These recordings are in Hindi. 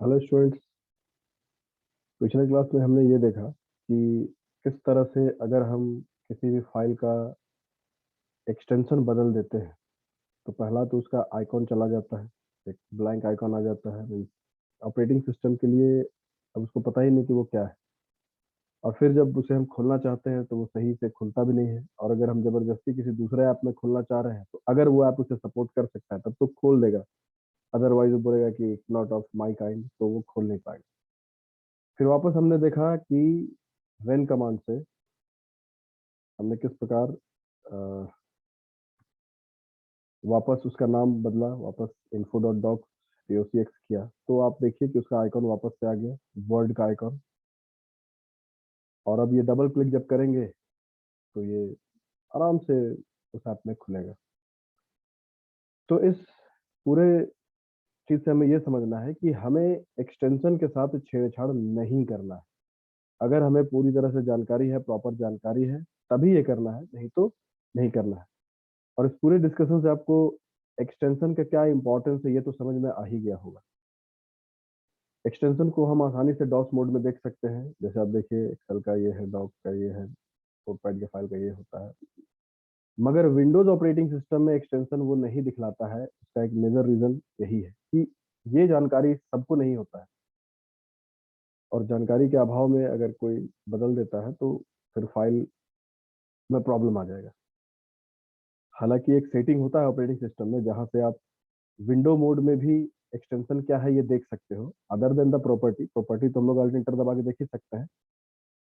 Hello students. पिछले क्लास में हमने ये देखा कि किस तरह से अगर हम किसी भी फाइल का एक्सटेंशन बदल देते हैं तो पहला तो उसका आइकॉन चला जाता है, एक ब्लैंक आइकॉन आ जाता है। मीन्स ऑपरेटिंग सिस्टम के लिए अब उसको पता ही नहीं कि वो क्या है। और फिर जब उसे हम खोलना चाहते हैं तो वो सही से खुलता भी नहीं है। और अगर हम जबरदस्ती किसी दूसरे ऐप में खोलना चाह रहे हैं तो अगर वो ऐप उसे सपोर्ट कर सकता है तब तो खोल देगा, अदरवाइज वो बोलेगा कि नॉट ऑफ माई काइंड, तो वो खोल नहीं पाएगा। फिर वापस हमने देखा कि रन कमांड से हमने किस प्रकार अ, वापस उसका नाम बदला, वापस info डॉट डॉक्स docx किया तो आप देखिए कि उसका आइकॉन वापस से आ गया, वर्ड का आइकॉन। और अब ये डबल क्लिक जब करेंगे तो ये आराम से उस ऐप में खुलेगा। तो इस पूरे चीज से हमें ये समझना है कि हमें एक्सटेंशन के साथ छेड़छाड़ नहीं करना है। अगर हमें पूरी तरह से जानकारी है, प्रॉपर जानकारी है, तभी ये करना है, नहीं तो नहीं करना है। और इस पूरे डिस्कशन से आपको एक्सटेंशन का क्या इंपॉर्टेंस है ये तो समझ में आ ही गया होगा। एक्सटेंशन को हम आसानी से डॉस मोड में देख सकते हैं। जैसे आप देखिए, एक्सेल का ये है, डॉक्स का ये है, नोटपैड के फाइल का ये होता है। मगर विंडोज ऑपरेटिंग सिस्टम में एक्सटेंशन वो नहीं दिखलाता है। इसका एक मेजर रीजन यही है कि ये जानकारी सबको नहीं होता है। और जानकारी के अभाव में अगर कोई बदल देता है तो फिर फाइल में प्रॉब्लम आ जाएगा। हालांकि एक सेटिंग होता है ऑपरेटिंग सिस्टम में जहां से आप विंडो मोड में भी एक्सटेंशन क्या है ये देख सकते हो, other than the property. Property तो हम लोग अल्ट इंटर दबा के देख ही सकते हैं।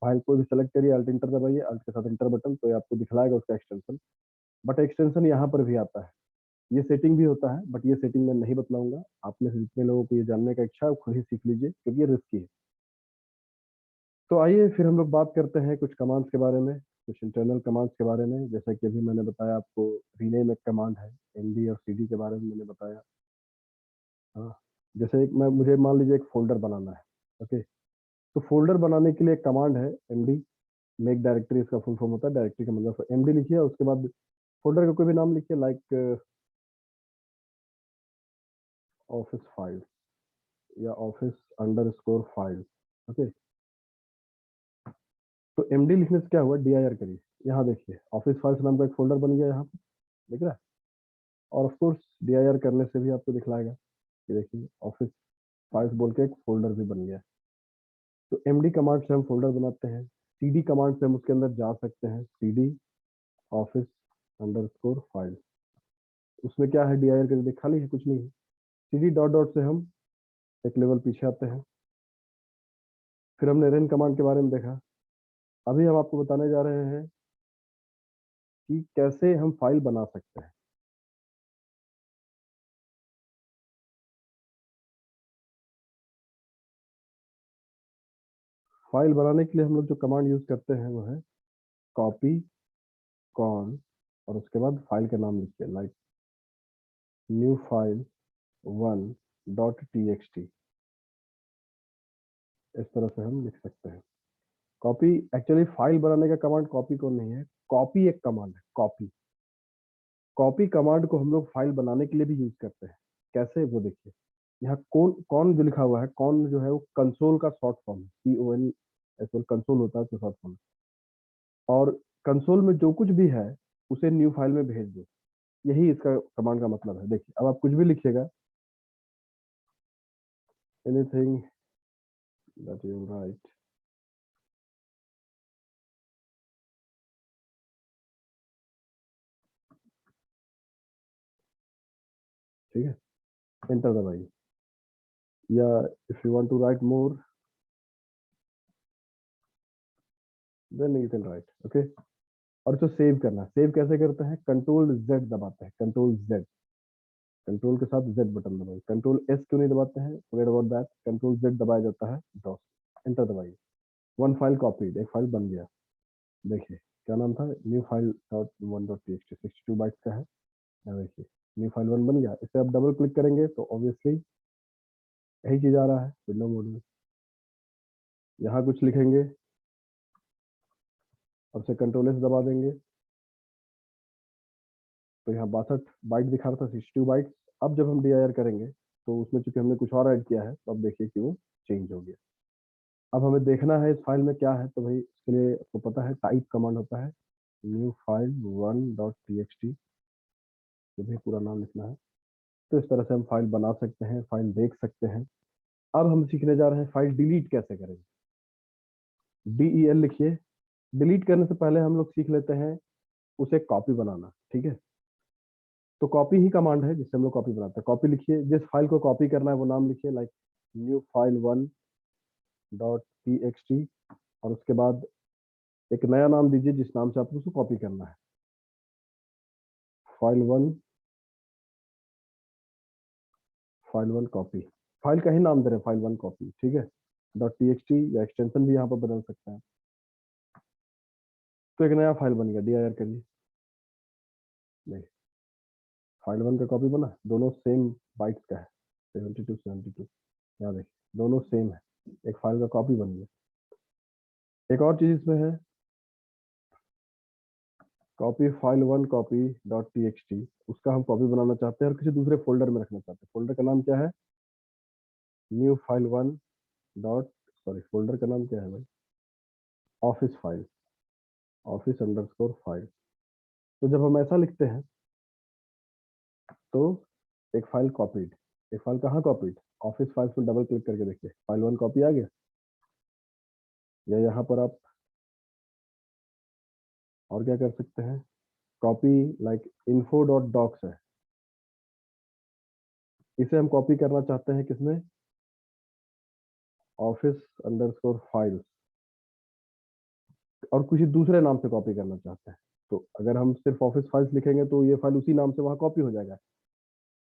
फाइल को भी सेलेक्ट करिए, अल्ट इंटर दबाइए, अल्ट के साथ इंटर बटन, तो ये आपको दिखलाएगा उसका एक्सटेंशन। बट एक्सटेंशन यहाँ पर भी आता है, ये सेटिंग भी होता है, बट ये सेटिंग मैं नहीं बतलाऊंगा। आप में से जितने लोगों को ये जानने का इच्छा है वो खुद ही सीख लीजिए, क्योंकि ये रिस्की है। तो आइए फिर हम लोग बात करते हैं कुछ कमांड्स के बारे में, कुछ इंटरनल कमांड्स के बारे में। जैसा कि अभी मैंने बताया आपको, रीनेम एक कमांड है, एमडी और सीडी के बारे में मैंने बताया। हाँ, जैसे एक मैं मुझे मान लीजिए एक फोल्डर बनाना है। ओके, तो फोल्डर बनाने के लिए एक कमांड है एमडी, मेक डायरेक्टरी, इसका फुल फॉर्म होता है। डायरेक्टरी का मतलब एमडी लिखिए, उसके बाद फोल्डर का कोई भी नाम लिखिए, लाइक ऑफिस फाइल या office under score file. Okay, तो एमडी लिखने से क्या हुआ, डी आई आर करिए। यहाँ देखिए ऑफिस फाइल्स नाम का एक फोल्डर बन गया यहाँ पे, दिख रहा है। और of course D I R करने से भी आपको दिखलाएगा कि देखिए ऑफिस फाइल्स बोल के एक फोल्डर भी बन गया। तो एमडी कमांड से हम फोल्डर बनाते हैं। सीडी कमांड से हम उसके अंदर जा सकते हैं, CD office under score file. उसमें क्या है, डी आई आर करके खाली है, कुछ नहीं है। सीडी डॉट डॉट से हम एक लेवल पीछे आते हैं। फिर हमने रन कमांड के बारे में देखा। अभी हम आपको बताने जा रहे हैं कि कैसे हम फाइल बना सकते हैं। फाइल बनाने के लिए हम लोग जो कमांड यूज करते हैं वो है कॉपी कॉन, और उसके बाद फाइल का नाम लिखिए, like new file one dot T x T. इस तरह से हम लिख सकते हैं। कॉपी, एक्चुअली फाइल बनाने का कमांड कॉपी को नहीं है, कॉपी एक कमांड है। कॉपी, कॉपी कमांड को हम लोग फाइल बनाने के लिए भी यूज करते हैं। कैसे, वो देखिए। यहाँ कौन कौन जो लिखा हुआ है, कौन जो है वो कंसोल का शॉर्ट फॉर्म है, CON, एस कंसोल होता है तो शॉर्ट फॉर्म। और कंसोल में जो कुछ भी है उसे न्यू फाइल में भेज दो, यही इसका कमांड का मतलब है। देखिए अब आप कुछ भी लिखिएगा, एनीथिंग दैट यू राइट, ठीक है, एंटर दबाइए। या if you want to write more than you can write. Okay, और इसको सेव करना है। सेव कैसे करते हैं, कंट्रोल जेड दबाते हैं, कंट्रोल जेड, कंट्रोल के साथ जेड बटन दबाइए। कंट्रोल एस क्यों नहीं दबाते हैं, forget about that, control Z दबाया जाता है डॉस। एंटर दबाइए। वन फाइल कॉपीड, एक फाइल बन गया। देखिए क्या नाम था, new file dot one dot T x T, 62 bytes का है। यहाँ देखिए न्यू फाइल वन बन गया। इसे आप डबल क्लिक करेंगे तो ऑब्वियसली यही चीज आ रहा है विंडो मोड में। यहाँ कुछ लिखेंगे और उसे कंट्रोल एस दबा देंगे तो यहाँ 62 बाइट दिखा रहा था, 62 बाइट्स। अब जब हम डी आई आर करेंगे तो उसमें चूंकि हमने कुछ और ऐड किया है, तो अब देखिए कि वो चेंज हो गया। अब हमें देखना है इस फाइल में क्या है, तो भाई इसके लिए आपको पता है टाइप कमांड होता है, न्यू फाइल 1.txt, जो भी पूरा नाम लिखना है। तो इस तरह से हम फाइल बना सकते हैं, फाइल देख सकते हैं। अब हम सीखने जा रहे हैं फाइल डिलीट कैसे करेंगे। DEL लिखिए। डिलीट करने से पहले हम लोग सीख लेते हैं उसे कॉपी बनाना, ठीक है। तो कॉपी ही कमांड है जिससे हम लोग कॉपी बनाते हैं। कॉपी लिखिए, जिस फाइल को कॉपी करना है वो नाम लिखिए, लाइक न्यू फाइल 1.txt, और उसके बाद एक नया नाम दीजिए जिस नाम से आपको उसको कॉपी करना है। फाइल वन कॉपी, फाइल का ही नाम दे रहे हैं, फाइल वन कॉपी, ठीक है। .txt या एक्सटेंशन भी यहाँ पर बदल सकते हैं। तो एक नया फाइल बन गया, dir करिए। नहीं, फाइल वन का कॉपी बना, दोनों सेम बाइट्स का है, 72 यहाँ देखिए दोनों सेम है, एक फाइल का कॉपी बन गया। एक और चीज इसमें है, copy file one copy .txt, उसका हम कॉपी बनाना चाहते हैं और किसी दूसरे फोल्डर में रखना चाहते हैं। फोल्डर का नाम क्या है, new file one dot, sorry folder का नाम क्या है भाई, office file, office underscore file. तो जब हम ऐसा लिखते हैं तो एक फाइल कॉपीड, एक फाइल कहाँ कॉपीड, ऑफिस फाइल्स में डबल क्लिक करके देखिए, फाइल वन कॉपी आ गया। या यहाँ पर आप और क्या कर सकते हैं, copy like info dot docs है, इसे हम कॉपी करना चाहते हैं किसमें, ऑफिस अंडरस्कोर फाइल्स, और किसी दूसरे नाम से कॉपी करना चाहते हैं। तो अगर हम सिर्फ ऑफिस फाइल्स लिखेंगे तो ये फाइल उसी नाम से वहाँ कॉपी हो जाएगा।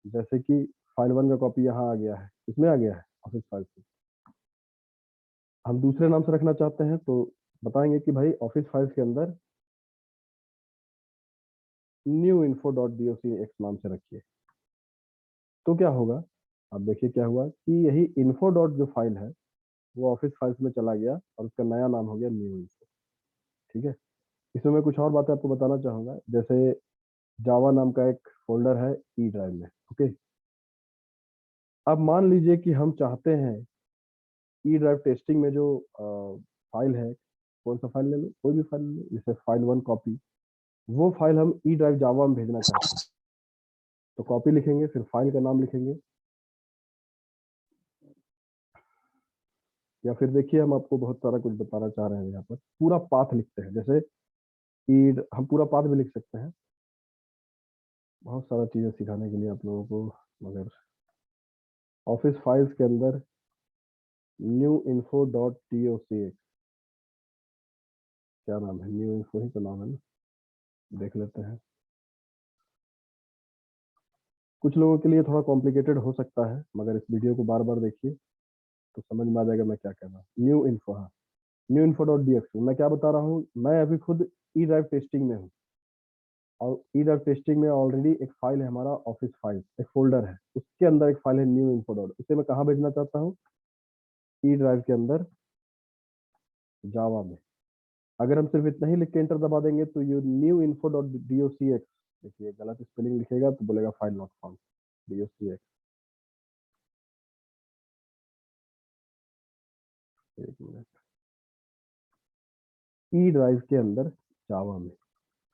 जैसे कि फाइल वन का कॉपी यहाँ आ गया है, इसमें आ गया है ऑफिस फाइल्स में। हम दूसरे नाम से रखना चाहते हैं तो बताएंगे कि भाई ऑफिस फाइल्स के अंदर न्यू इन्फो डॉट docx नाम से रखिए। तो क्या होगा, अब देखिए क्या हुआ कि यही इन्फो डॉट जो फाइल है वो ऑफिस फाइल्स में चला गया और उसका नया नाम हो गया न्यू इन्फो, ठीक है। इसमें मैं कुछ और बातें आपको बताना चाहूंगा, जैसे जावा नाम का एक फोल्डर है ई ड्राइव में, ओके। अब मान लीजिए कि हम चाहते हैं ई ड्राइव टेस्टिंग में जो फाइल है, कौन सा फाइल ले लो, कोई भी फाइल ले लो, जैसे फाइल वन कॉपी, वो फाइल हम ई ड्राइव जावा में भेजना चाहते हैं। तो कॉपी लिखेंगे, फिर फाइल का नाम लिखेंगे, या फिर देखिए हम आपको बहुत सारा कुछ बताना चाह रहे हैं, यहाँ पर पूरा पाथ लिखते हैं, जैसे ई, हम पूरा पाथ भी लिख सकते हैं, बहुत सारा चीजें सिखाने के लिए आप लोगों को। मगर ऑफिस फाइल्स के अंदर न्यू इन्फो डॉट docx, क्या नाम है, न्यू इन्फो ही तो नाम है ना, देख लेते हैं। कुछ लोगों के लिए थोड़ा कॉम्प्लिकेटेड हो सकता है, मगर इस वीडियो को बार बार देखिए तो समझ में आ जाएगा मैं क्या कह रहा हूँ। न्यू इन्फो, हाँ, न्यू इन्फो डॉट dx। मैं क्या बता रहा हूँ, मैं अभी खुद ई ड्राइव टेस्टिंग में हूँ, और ई ड्राइव टेस्टिंग में ऑलरेडी एक फाइल है हमारा ऑफिस फाइल, एक फोल्डर है, उसके अंदर एक फाइल है न्यू इन्फो डॉट, उसे मैं कहाँ भेजना चाहता हूँ, ई ड्राइव के अंदर जावा में। अगर हम सिर्फ इतना ही लिख के एंटर दबा देंगे तो ये न्यू इन्फो डॉट docx, देखिए गलत स्पेलिंग लिखेगा तो बोलेगा फाइल नॉट फाउंड, docx। एक मिनट, ई ड्राइव के अंदर जावा में,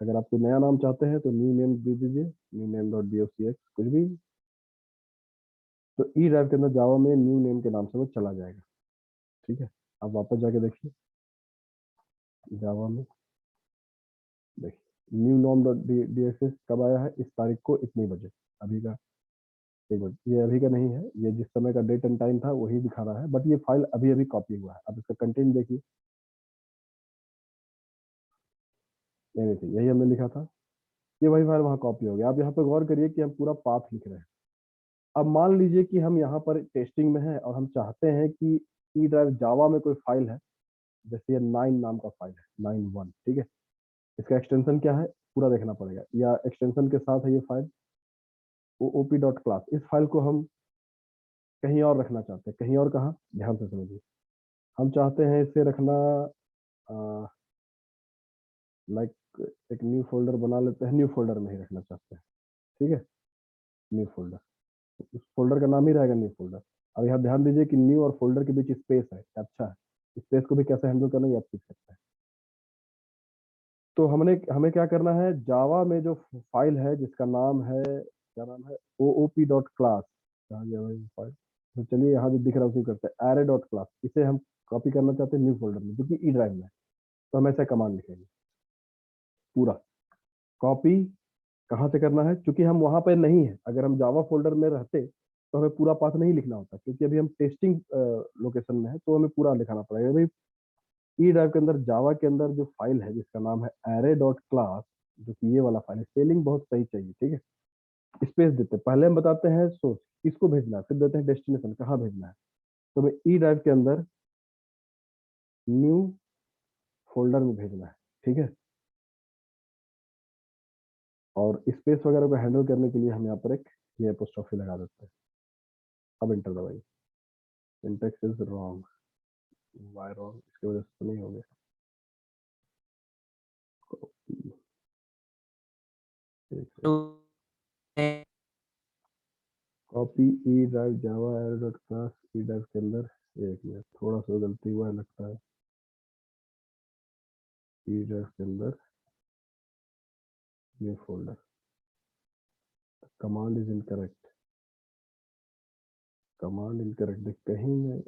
अगर आप कोई नया नाम चाहते हैं तो न्यू नेम दे दीजिए, न्यू नेम डॉट docx, कुछ भी। तो ई ड्राइव के अंदर जावा में न्यू नेम के नाम से वो चला जाएगा, ठीक है। अब वापस जाके देखिए जावा में, देखिए न्यू नॉम डॉट docx कब आया है, इस तारीख को इतनी बजे, अभी का 1 बजे। ये अभी का नहीं है, ये जिस समय का डेट एंड टाइम था वही दिखा रहा है, बट ये फाइल अभी अभी कॉपी हुआ है। अब इसका कंटेंट देखिए, ये नहीं थी, यही हमने लिखा था, ये वही फाइल वहाँ कॉपी हो गया। आप यहाँ पे गौर करिए कि हम पूरा पाथ लिख रहे हैं। अब मान लीजिए कि हम यहाँ पर टेस्टिंग में हैं और हम चाहते हैं कि ई ड्राइव जावा में कोई फाइल है, जैसे ये 9 नाम का फाइल है, 91, ठीक है। इसका एक्सटेंशन क्या है पूरा देखना पड़ेगा, या एक्सटेंशन के साथ है ये फाइल ओपी डॉट क्लास। इस फाइल को हम कहीं और रखना चाहते हैं, कहीं और कहाँ, ध्यान से समझिए। हम चाहते हैं इसे रखना लाइक एक न्यू फोल्डर बना लेते हैं, न्यू फोल्डर में ही रखना चाहते हैं, ठीक है, न्यू फोल्डर। उस फोल्डर का नाम ही रहेगा न्यू फोल्डर। अब यहाँ ध्यान दीजिए कि न्यू और फोल्डर के बीच स्पेस है, अच्छा है, स्पेस को भी कैसे हैंडल करना है ये आप सीख सकते हैं। तो हमने हमें क्या करना है, जावा में जो फाइल है जिसका नाम है, क्या नाम है, oop.class, कहाँ गया भाई फाइल, तो चलिए यहाँ जो दिख रहा है उसी करते हैं, array.class, इसे हम कॉपी करना चाहते हैं न्यू फोल्डर में जो कि ई ड्राइव में है। तो हम ऐसा कमांड लिखेंगे, पूरा कॉपी कहाँ से करना है, क्योंकि हम वहां पर नहीं है, अगर हम जावा फोल्डर में रहते तो हमें पूरा पाथ नहीं लिखना होता, क्योंकि अभी हम टेस्टिंग लोकेशन में है तो हमें पूरा लिखाना पड़ेगा भाई। ई ड्राइव के अंदर जावा के अंदर जो फाइल है जिसका नाम है array.class, जो कि ये वाला फाइल है, स्पेलिंग बहुत सही चाहिए, ठीक है। स्पेस देते हैं, पहले हम बताते हैं सोर्स किसको भेजना है, फिर देते हैं डेस्टिनेशन कहाँ भेजना है। तो हमें ई ड्राइव के अंदर न्यू फोल्डर में भेजना है, ठीक है। और स्पेस वगैरह को हैंडल करने के लिए हम यहाँ पर एक ये अपोस्ट्रोफी लगा देते हैं। अब इंटर दबाइए, syntax is wrong, why wrong, इसकी वजह से तो नहीं हो गया। Copy E drive Java array.class E drive के अंदर, एक मिनट थोड़ा सा गलती हुआ है लगता है, ई ड्राइव के अंदर new folder, command is incorrect, command incorrect, कहीं में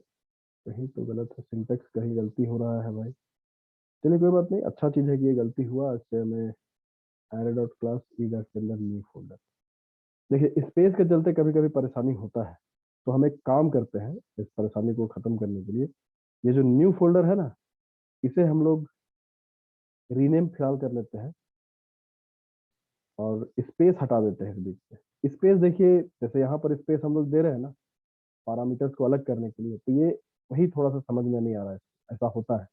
कहीं तो गलत है, सिंटेक्स कहीं गलती हो रहा है भाई। चलिए कोई बात नहीं, अच्छा चीज है कि ये गलती हुआ, इससे हमें array.class ई ड्राइव के अंदर न्यू फोल्डर। देखिए स्पेस के चलते कभी कभी परेशानी होता है, तो हम एक काम करते हैं इस परेशानी को खत्म करने के लिए, ये जो न्यू फोल्डर है ना, इसे हम लोग रीनेम फिलहाल कर लेते हैं और स्पेस हटा देते हैं इस बीच से। स्पेस देखिए जैसे यहाँ पर स्पेस हम लोग दे रहे हैं ना पैरामीटर्स को अलग करने के लिए, तो ये वही थोड़ा सा समझ में नहीं आ रहा है, ऐसा होता है।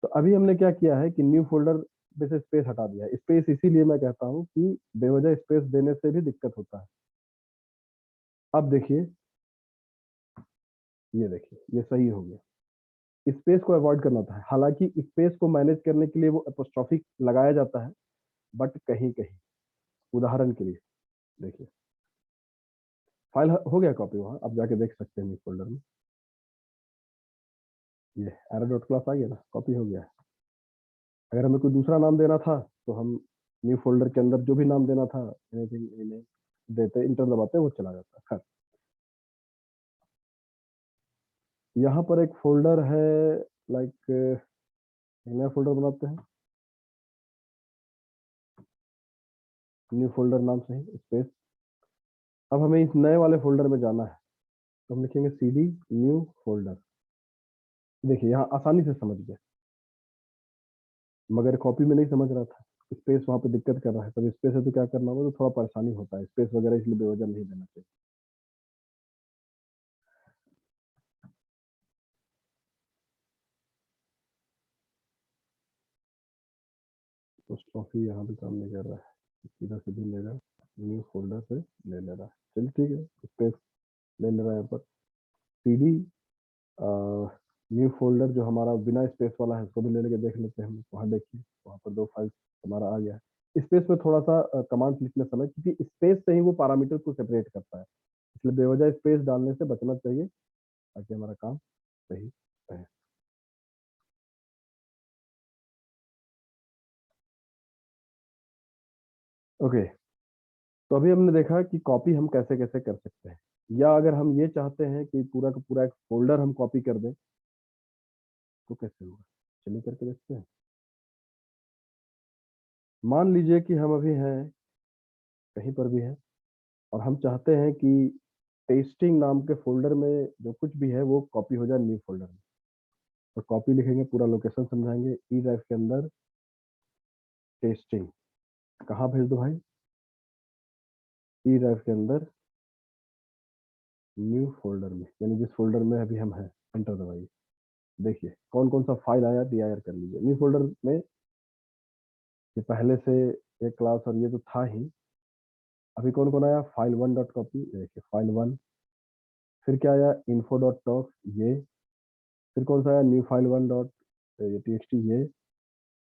तो अभी हमने क्या किया है कि न्यू फोल्डर में से स्पेस हटा दिया है। स्पेस इसीलिए मैं कहता हूँ कि बेवजह स्पेस देने से भी दिक्कत होता है। अब देखिए, ये देखिए ये सही हो गया, स्पेस को अवॉइड करना था, हालांकि स्पेस को मैनेज करने के लिए वो एपोस्ट्रोफी लगाया जाता है, बट कहीं कहीं, उदाहरण के लिए देखिए फाइल हो गया कॉपी, वहां आप जाके देख सकते हैं इस फोल्डर में, ये array.class आ गया ना, कॉपी हो गया है। अगर हमें कोई दूसरा नाम देना था तो हम न्यू फोल्डर के अंदर जो भी नाम देना था एनीथिंग देते, इंटर दबाते, वो चला जाता। खैर यहाँ पर एक फोल्डर है, लाइक नया फोल्डर बनाते हैं, न्यू फोल्डर नाम से ही स्पेस। अब हमें इस नए वाले फोल्डर में जाना है, तो हम लिखेंगे cd न्यू फोल्डर। देखिए यहाँ आसानी से समझ गए, मगर कॉपी में नहीं समझ रहा था, स्पेस वहां पे दिक्कत कर रहा है, तब स्पेस है तो क्या करना होगा, तो थोड़ा परेशानी होता है, स्पेस वगैरह इसलिए बेवजह नहीं देना चाहिए। पोस्ट यहाँ पे काम नहीं कर रहा है, सीधा सीधी लेगा, न्यू फोल्डर से ले ले रहा है, चलिए ठीक है, स्पेस ले ले रहा है यहाँ पर। सीडी न्यू फोल्डर जो हमारा बिना स्पेस वाला है उसको भी ले लेके देख लेते हैं हम, वहाँ देखिए वहाँ पर दो फाइल्स हमारा आ गया है। स्पेस में थोड़ा सा कमांड लिखने समय, क्योंकि स्पेस से ही वो पैरामीटर को सेपरेट करता है, इसलिए बेवजह स्पेस डालने से बचना चाहिए ताकि हमारा काम सही रहे। ओके, तो अभी हमने देखा कि कॉपी हम कैसे कैसे कर सकते हैं, या अगर हम ये चाहते हैं कि पूरा का पूरा एक फोल्डर हम कॉपी कर दें तो कैसे होगा, चलिए करके देखते हैं। मान लीजिए कि हम अभी हैं कहीं पर भी हैं और हम चाहते हैं कि टेस्टिंग नाम के फोल्डर में जो कुछ भी है वो कॉपी हो जाए न्यू फोल्डर में। तो कॉपी लिखेंगे, पूरा लोकेशन समझाएंगे, ई ड्राइव के अंदर टेस्टिंग, कहाँ भेज दो भाई, ई ड्राइव के अंदर न्यू फोल्डर में, यानी जिस फोल्डर में अभी हम हैं, एंटर दबाइए। देखिए कौन कौन सा फाइल आया, dir कर लीजिए। न्यू फोल्डर में ये पहले से एक क्लास और ये तो था ही, अभी कौन कौन आया, फाइल वन डॉट कॉपी, देखिए फाइल वन, फिर क्या आया, इन्फो डॉट टॉक, ये फिर कौन सा आया, new file one dot TXT, ये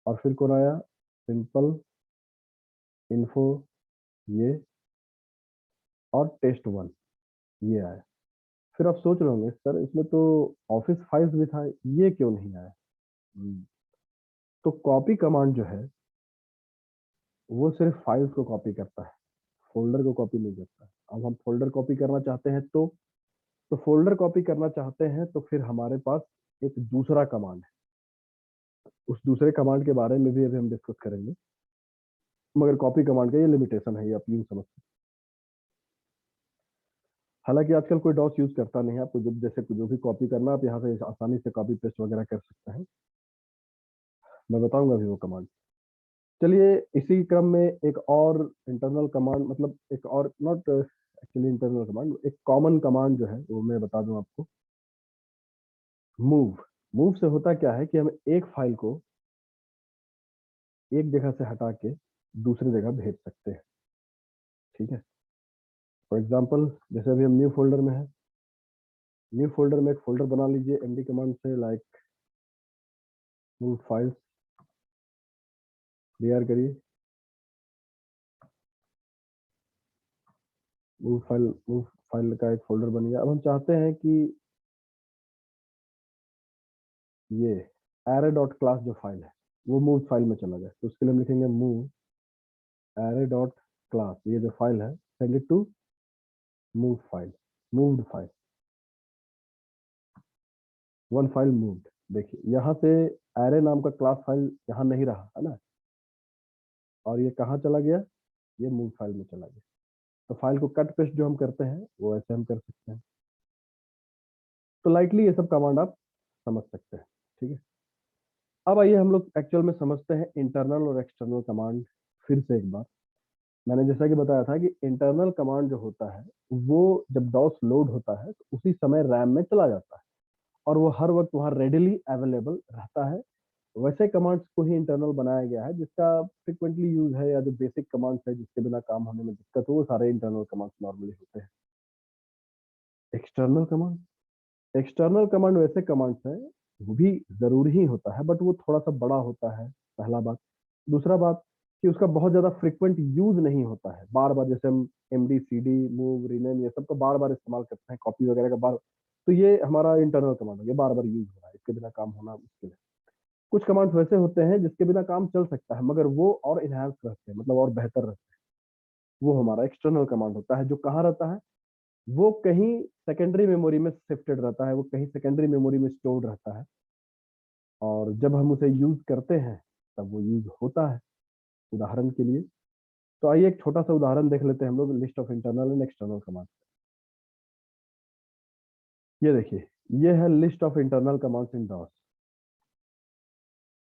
और फिर कौन आया, सिंपल इन्फो, ये और टेस्ट वन। ये आया। फिर आप सोच रहे होंगे सर इसमें तो ऑफिस फाइल्स भी था, ये क्यों नहीं आया? हम्म, तो कॉपी कमांड जो है वो सिर्फ फाइल्स को कॉपी करता है, फोल्डर को कॉपी नहीं करता है। अब हम फोल्डर कॉपी करना चाहते हैं तो फोल्डर कॉपी करना चाहते हैं तो फिर हमारे पास एक दूसरा कमांड है। उस दूसरे कमांड के बारे में भी अभी हम डिस्कस करेंगे, मगर कॉपी कमांड का ये लिमिटेशन है, ये आप यूं समझ सकते हैं। हालांकि आजकल कोई डॉस यूज करता नहीं है, आपको जब जैसे जो भी कॉपी करना आप यहाँ से आसानी से कॉपी पेस्ट वगैरह कर सकते हैं। मैं बताऊंगा अभी वो कमांड। चलिए इसी क्रम में एक और इंटरनल कमांड, मतलब एक और नॉट एक्चुअली इंटरनल कमांड, एक कॉमन कमांड जो है वो मैं बता दूं आपको। मूव। मूव से होता क्या है कि हम एक फाइल को एक जगह से हटा के दूसरी जगह भेज सकते हैं। ठीक है, फॉर एग्जाम्पल जैसे अभी हम न्यू फोल्डर में है, न्यू फोल्डर में एक फोल्डर बना लीजिए एमडी कमांड से, लाइक मूव फाइल्स, क्लियर करिए। मूव फाइल का एक फोल्डर बन गया। अब हम चाहते हैं कि ये एरे डॉट क्लास जो फाइल है वो मूव फाइल में चला जाए, तो उसके लिए हम लिखेंगे मूव एरे डॉट क्लास, ये जो फाइल है send it to move file, moved file, one file moved. देखिए यहाँ से एरे नाम का क्लास फाइल यहाँ नहीं रहा है ना, और ये कहाँ चला गया, ये मूव फाइल में चला गया। तो फाइल को कट पेस्ट जो हम करते हैं वो ऐसे हम कर सकते हैं। तो लाइटली ये सब कमांड आप समझ सकते हैं। ठीक है, अब आइए हम लोग एक्चुअल में समझते हैं इंटरनल और एक्सटर्नल कमांड फिर से एक बार। मैंने जैसा कि बताया था कि इंटरनल कमांड जो होता है वो जब डॉस लोड होता है तो उसी समय रैम में चला जाता है और वो हर वक्त वहाँ रेडिली अवेलेबल रहता है। वैसे कमांड्स को ही इंटरनल बनाया गया है, जिसका फ्रिक्वेंटली यूज है या जो बेसिक कमांड्स है जिसके बिना काम होने में दिक्कत हो, वो सारे इंटरनल कमांड्स नॉर्मली होते हैं। एक्सटर्नल कमांड, एक्सटर्नल कमांड वैसे कमांड्स है, वो भी जरूरी ही होता है बट वो थोड़ा सा बड़ा होता है, पहला बात। दूसरा बात कि उसका बहुत ज्यादा फ्रिक्वेंट यूज नहीं होता है, बार बार जैसे हम एमडी सीडी मूव रीनेम ये सब का बार बार इस्तेमाल करते हैं, कॉपी वगैरह का बार, तो ये हमारा इंटरनल कमांड है, ये बार बार यूज हो रहा है, इसके बिना काम होना मुश्किल है। कुछ कमांड्स वैसे होते हैं जिसके बिना काम चल सकता है मगर वो और इनहेंस रहते हैं, मतलब और बेहतर रहते हैं, वो हमारा एक्सटर्नल कमांड होता है, जो कहाँ रहता है, वो कहीं सेकेंडरी मेमोरी में शिफ्टेड रहता है, वो कहीं सेकेंडरी मेमोरी में स्टोर्ड रहता है, और जब हम उसे यूज करते हैं तब वो यूज होता है। उदाहरण के लिए, तो आइए एक छोटा सा उदाहरण देख लेते हैं हम लोग list of internal and external command. ये देखिए, ये है list of internal commands in DOS.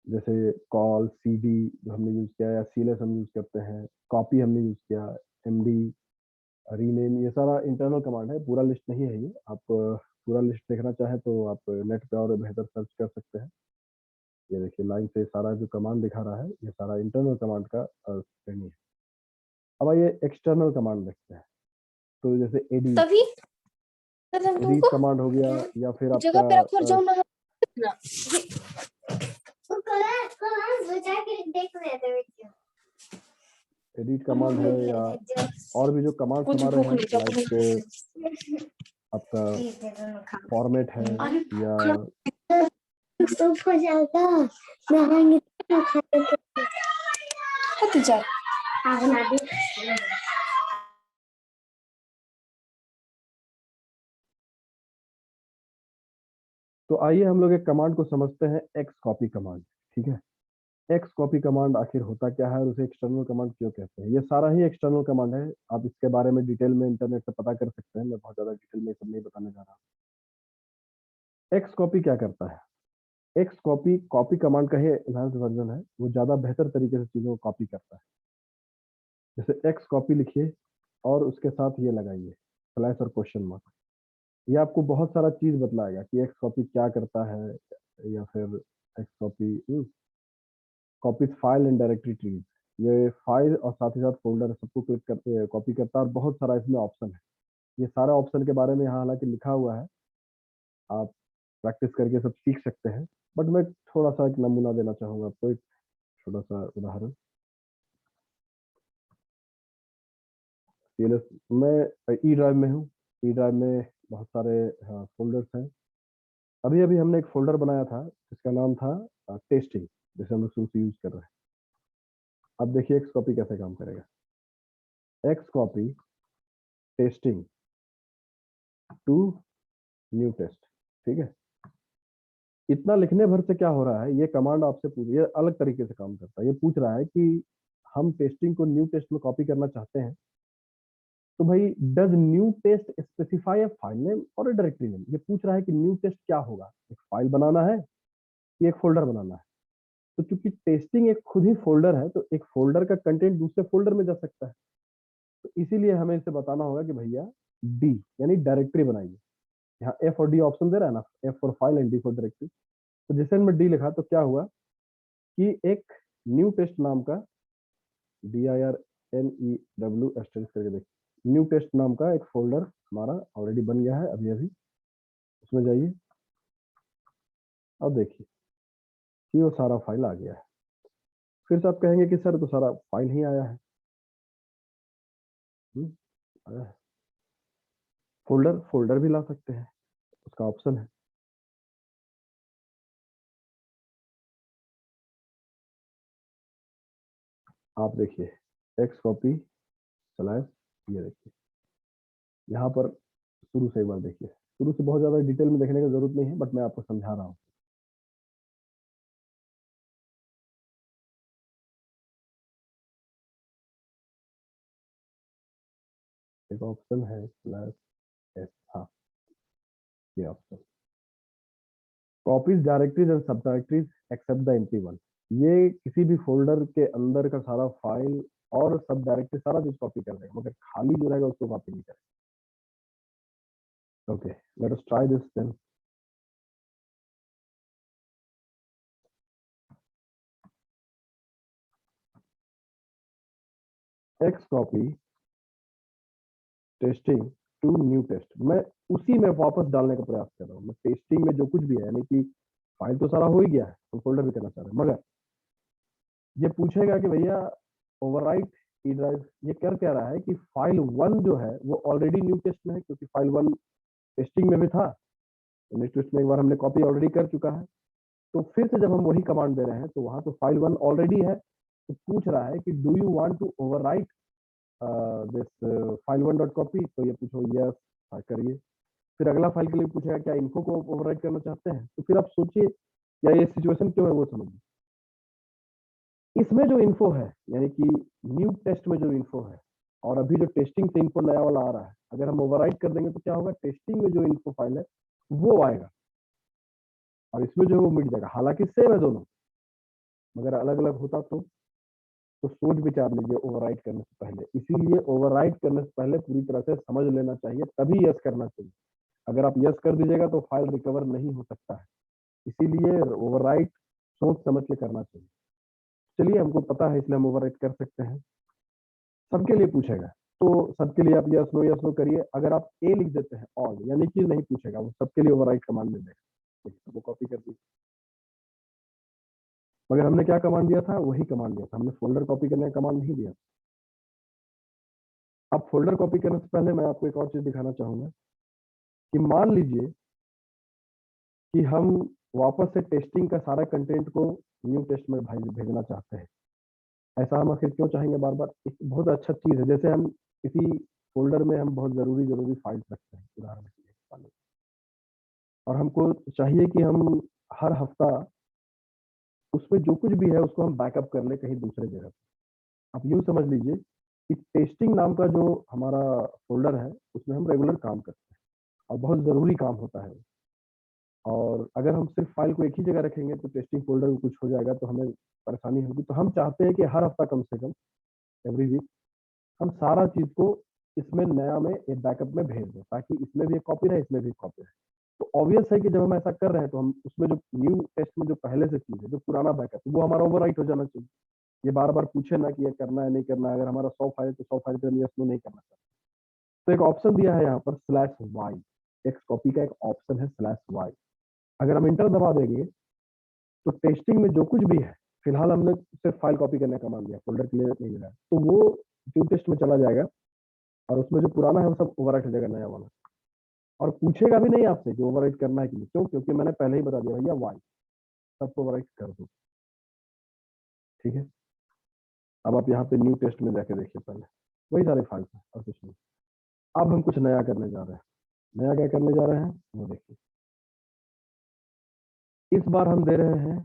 जैसे कॉल सीडी जो हमने यूज किया, या सीएलएस हम यूज करते हैं, कॉपी हमने यूज किया, एमडी, रीनेम, ये सारा इंटरनल कमांड है। पूरा लिस्ट नहीं है ये, आप पूरा लिस्ट देखना चाहें तो आप नेट पे और बेहतर सर्च कर सकते हैं। ये देखिए लाइन से सारा जो कमांड दिखा रहा है ये सारा इंटरनल कमांड का श्रेणी है। अब आइए एक्सटर्नल कमांड देखते हैं। तो जैसे एडिट, तभी कर हम एडिट तुमको कमांड हो गया, या फिर जगह पे रखो और आपका जाओ ना ना एडिट कमांड है, या और भी जो कमांड्स कुछ हमारे भूख हैं, नहीं था लाइक आपका फॉर्मेट है, या हो जाएगा नहाएंगे तो जा बना दे। तो आइए हम लोग एक कमांड को समझते हैं, एक्स कॉपी कमांड। ठीक है, एक्स कॉपी कमांड आखिर होता क्या है और उसे एक्सटर्नल कमांड क्यों कहते हैं? ये सारा ही एक्सटर्नल कमांड है, आप इसके बारे में डिटेल में इंटरनेट से पता कर सकते हैं, मैं बहुत ज्यादा डिटेल में सब नहीं बताने जा रहा। एक्स कॉपी क्या करता है? एक्स कॉपी कॉपी कमांड का ही एनहांस वर्जन है, वो ज्यादा बेहतर तरीके से चीजों को कॉपी करता है। जैसे एक्स कॉपी लिखिए और उसके साथ ये लगाइए स्लैश और क्वेश्चन मार्क, ये आपको बहुत सारा चीज बतलाएगा कि एक्स कॉपी क्या करता है। या फिर x copy copies file and directory trees, ये फाइल और साथ ही साथ फोल्डर सबको क्लिक करते कॉपी करता है, और बहुत सारा इसमें ऑप्शन है। ये सारा ऑप्शन के बारे में यहाँ हालांकि लिखा हुआ है, आप प्रैक्टिस करके सब सीख सकते हैं, बट मैं थोड़ा सा एक नमूना देना चाहूंगा आपको, एक छोटा सा उदाहरण। सीएलएस मैं ई ड्राइव में हूँ, ई ड्राइव में बहुत सारे फोल्डर्स हैं। अभी अभी हमने एक फोल्डर बनाया था जिसका नाम था टेस्टिंग, जिसे हम लोग शुरू से यूज कर रहे हैं। अब देखिए एक्स कॉपी कैसे काम करेगा। X copy testing to new test, ठीक है। इतना लिखने भर से क्या हो रहा है, ये कमांड आपसे पूछ, ये अलग तरीके से काम करता है। ये पूछ रहा है कि हम टेस्टिंग को न्यू टेस्ट में कॉपी करना चाहते हैं, तो भाई does new test specify a file name और अ डायरेक्टरी नेम। ये पूछ रहा है कि न्यू टेस्ट क्या होगा, एक फाइल बनाना है कि एक फोल्डर बनाना है। तो चूंकि टेस्टिंग एक खुद ही फोल्डर है, तो एक फोल्डर का कंटेंट दूसरे फोल्डर में जा सकता है। तो इसीलिए हमें इसे बताना होगा कि भैया डी यानी डायरेक्टरी बनाइए। यहाँ एफ और डी ऑप्शन दे रहा है ना, F for file and D for directory. तो जैसे मैं डी लिखा तो क्या हुआ कि एक न्यू टेस्ट नाम का DIRNEW एस्टेरिस्क करके देखिए, न्यू टेस्ट नाम का एक फोल्डर हमारा ऑलरेडी बन गया है अभी अभी। उसमें जाइए, अब देखिए कि वो सारा फाइल आ गया है। फिर से आप कहेंगे कि सर तो सारा फाइल ही आया है। आया है। फोल्डर फोल्डर भी ला सकते हैं, उसका ऑप्शन है। आप देखिए एक्स कॉपी स्लैश, ये देखिए यहाँ पर शुरू से एक बार देखिए। शुरू से बहुत ज्यादा डिटेल में देखने की जरूरत नहीं है, बट मैं आपको समझा रहा हूँ। एक ऑप्शन है स्लैश एस, हाँ ये option, copies directories and sub directories except the empty one. ये किसी भी फोल्डर के अंदर का सारा फाइल और सब डायरेक्टरी सारा चीज कॉपी कर देगा, मगर खाली जो रहेगा उसको कॉपी नहीं करेगा। Okay, let us try this then. X copy testing to new test, मैं उसी में वापस डालने का प्रयास कर रहा हूँ। मैं टेस्टिंग में जो कुछ भी है, यानी कि फाइल तो सारा हो ही गया है, हम फोल्डर भी करना चाह रहे हैं, मगर ये पूछेगा कि भैया ओवरराइट ई ड्राइव। ये कर क्या रहा है कि फाइल 1 जो है वो ऑलरेडी न्यू टेस्ट में है, क्योंकि फाइल 1 टेस्टिंग में भी था, न्यू टेस्ट में एक बार हमने कॉपी ऑलरेडी कर चुका है। तो फिर से जब हम वही कमांड दे रहे हैं, तो वहां तो फाइल 1 ऑलरेडी है। तो पूछ रहा है कि do you want to overwrite this file 1 dot copy. तो ये पूछो यस, करिए। फिर अगला फाइल के लिए पूछेगा क्या इन्फो को ओवरराइट करना चाहते हैं। तो फिर आप सोचिए क्या ये सिचुएशन क्यों है, वो समझिए। इसमें जो इन्फो है, यानी कि न्यू टेस्ट में जो इन्फो है, और अभी जो टेस्टिंग से इन्फो नया वाला आ रहा है, अगर हम ओवरराइट कर देंगे तो क्या होगा, टेस्टिंग में जो इन्फो फाइल है वो आएगा और इसमें जो है वो मिट जाएगा। हालांकि सेम है दोनों, मगर अलग अलग होता तो सोच विचार लीजिए ओवरराइट करने से पहले। इसीलिए ओवरराइट करने से पहले पूरी तरह से समझ लेना चाहिए, तभी यस करना चाहिए। अगर आप यस कर दीजिएगा तो फाइल रिकवर नहीं हो सकता है। इसीलिए ओवरराइट सोच समझ के करना चाहिए। चलिए, हमको पता है इसलिए हम ओवरराइट कर सकते हैं। सबके लिए पूछेगा तो सबके लिए आप यस नो करिए। अगर आप ए लिख देते हैं ऑल, यानी कि नहीं पूछेगा, वो सबके लिए ओवरराइट कमांड दे देगा। वो कॉपी कर दीजिए। मगर हमने क्या कमांड दिया था, वही कमांड दिया था, हमने फोल्डर कॉपी करने का कमांड नहीं दिया। अब फोल्डर कॉपी करने से पहले मैं आपको एक और चीज दिखाना चाहूंगा कि मान लीजिए कि हम वापस से टेस्टिंग का सारा कंटेंट को न्यू टेस्ट में भेजना चाहते हैं। ऐसा हम आखिर क्यों चाहेंगे बार बार, एक बहुत अच्छा चीज है। जैसे हम किसी फोल्डर में हम बहुत जरूरी फाइल्स रखते हैं, उदाहरण के लिए, और हमको चाहिए कि हम हर हफ्ता उसमें जो कुछ भी है उसको हम बैकअप कर ले कहीं दूसरे जगह पे। आप यूँ समझ लीजिए कि टेस्टिंग नाम का जो हमारा फोल्डर है उसमें हम रेगुलर काम करते हैं और बहुत ज़रूरी काम होता है। और अगर हम सिर्फ फाइल को एक ही जगह रखेंगे तो टेस्टिंग फोल्डर में कुछ हो जाएगा तो हमें परेशानी होगी। तो हम चाहते हैं कि हर हफ्ता कम से कम, एवरी वीक, हम सारा चीज़ को इसमें नया में एक बैकअप में भेज दें, ताकि इसमें भी एक कॉपी रहे, इसमें भी एक कॉपी रहे। तो ऑब्वियस है कि जब हम ऐसा कर रहे हैं तो हम उसमें जो न्यू टेस्ट में जो पहले से चीज़ है, जो पुराना बैकअप, वो हमारा ओवरराइट हो जाना चाहिए। ये बार बार पूछे ना कि ये करना है नहीं करना है। अगर हमारा 100 फाइल तो 100 फाइल पे हम यस नो नहीं करना चाहते। तो एक ऑप्शन दिया है यहाँ पर स्लैश वाई, एक्स कॉपी का एक ऑप्शन है स्लैश वाई। अगर हम इंटर दबा देंगे तो टेस्टिंग में जो कुछ भी है, फिलहाल हमने सिर्फ फाइल कॉपी करने का मान लिया, फोल्डर के लिए नहीं मिला, तो वो न्यू टेस्ट में चला जाएगा और उसमें जो पुराना है वो सब ओवरराइट हो जाएगा नया वाला। और पूछेगा भी नहीं आपसे कि ओवरराइट करना है कि नहीं। क्यों? क्योंकि मैंने पहले ही बता दिया भैया वाई, सबको ओवरराइट कर दो। ठीक है, अब आप यहाँ पे न्यू टेस्ट में जाके देखिए, पहले वही सारे फाइल्स हैं और कुछ नहीं। अब हम कुछ नया करने जा रहे हैं। नया क्या करने जा रहे हैं वो देखिए। इस बार हम दे रहे हैं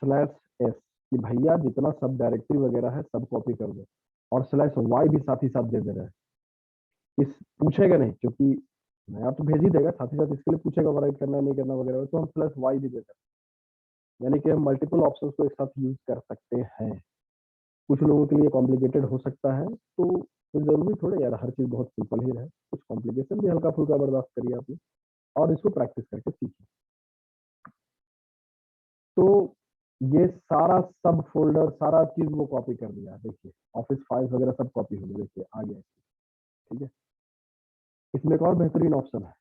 /s कि भैया जितना सब डायरेक्टरी वगैरह है सब कॉपी कर दो, और /y भी साथ ही साथ दे रहे हैं। इस पूछेगा नहीं, क्योंकि नया तो भेज ही देगा, साथ ही साथ इसके लिए पूछेगा ओवरराइट करना नहीं करना वगैरह, तो हम +y भी दे सकते हैं। यानी कि हम मल्टीपल ऑप्शंस को एक साथ यूज कर सकते हैं। कुछ लोगों के लिए कॉम्प्लिकेटेड हो सकता है, तो कोई जरूरी थोड़ा यार हर चीज बहुत सिंपल ही रहे। कुछ कॉम्प्लिकेशन भी हल्का फुल्का बर्दाश्त करिए आप लोग, और इसको प्रैक्टिस करके सीखिए। तो ये सारा सब फोल्डर सारा चीज वो कॉपी कर दिया, देखिए ऑफिस फाइल्स वगैरह सब कॉपी हो गया, देखिए आ गया। ठीक है, इसमें एक और बेहतरीन ऑप्शन है।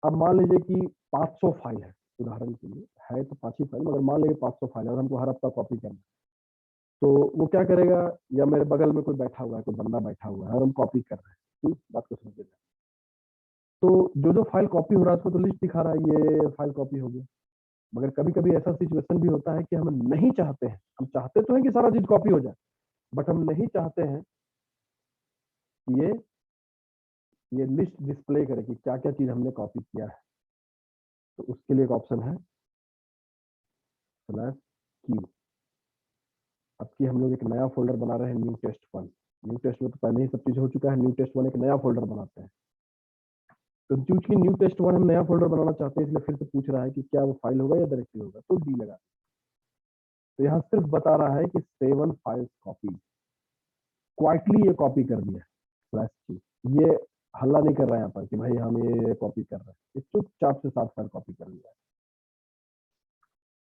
अब मान लीजिए कि 500 फाइल है, उदाहरण के लिए है तो 5 ही फाइल, मगर मान लीजिए 500 फाइल और हमको हर हफ्ता कॉपी करना है, तो वो क्या करेगा, या मेरे बगल में कोई बैठा हुआ है, कोई बंदा बैठा हुआ है और हम कॉपी कर रहे हैं। बात को समझिए। तो जो जो फाइल कॉपी हो रहा है उसको तो लिस्ट दिखा रहा है, ये फाइल कॉपी हो गया। मगर कभी कभी ऐसा सिचुएशन भी होता है कि हम नहीं चाहते हैं, हम चाहते तो हैं कि सारा चीज कॉपी हो जाए, बट हम नहीं चाहते हैं कि ये लिस्ट डिस्प्ले करे कि क्या क्या चीज हमने कॉपी किया है। तो उसके लिए एक ऑप्शन है /q। अब की हम लोग एक नया फोल्डर बना रहे हैं, न्यू टेस्ट 1। न्यू टेस्ट में तो पहले ही सब चीज हो चुका है, न्यू टेस्ट 1 एक नया फोल्डर बनाते हैं। तो चूंकि न्यू टेस्ट 1 हम नया फोल्डर बनाना चाहते हैं, इसलिए फिर से पूछ रहा है कि क्या वो फाइल होगा या डायरेक्टरी होगा, तो डी लगा। तो यहाँ सिर्फ बता रहा है कि 7 फाइल्स कॉपी, क्वाइटली ये कॉपी कर दिया /q। ये हल्ला नहीं कर रहा है यहाँ पर कि भाई हम ये कॉपी कर रहे हैं, ये चुपचाप से 7 फाइल कॉपी कर लिया है।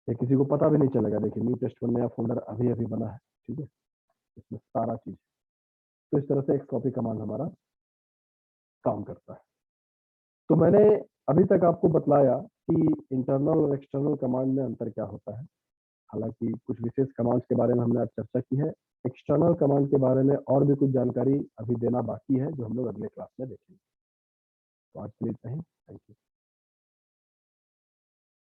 ये किसी को पता भी नहीं चलेगा। देखिए न्यू टेस्ट 1 नया फोल्डर अभी अभी बना है। ठीक है, इसमें सारा चीज। तो इस तरह से एक्स कॉपी कमांड हमारा काम करता है। तो मैंने अभी तक आपको बतलाया कि इंटरनल और एक्सटर्नल कमांड में अंतर क्या होता है। हालांकि कुछ विशेष कमांड्स के बारे में हमने आज चर्चा की है। एक्सटर्नल कमांड के बारे में और भी कुछ जानकारी अभी देना बाकी है, जो हम लोग अगले क्लास में देखेंगे। तो आज के लिए इतना ही। Thank you.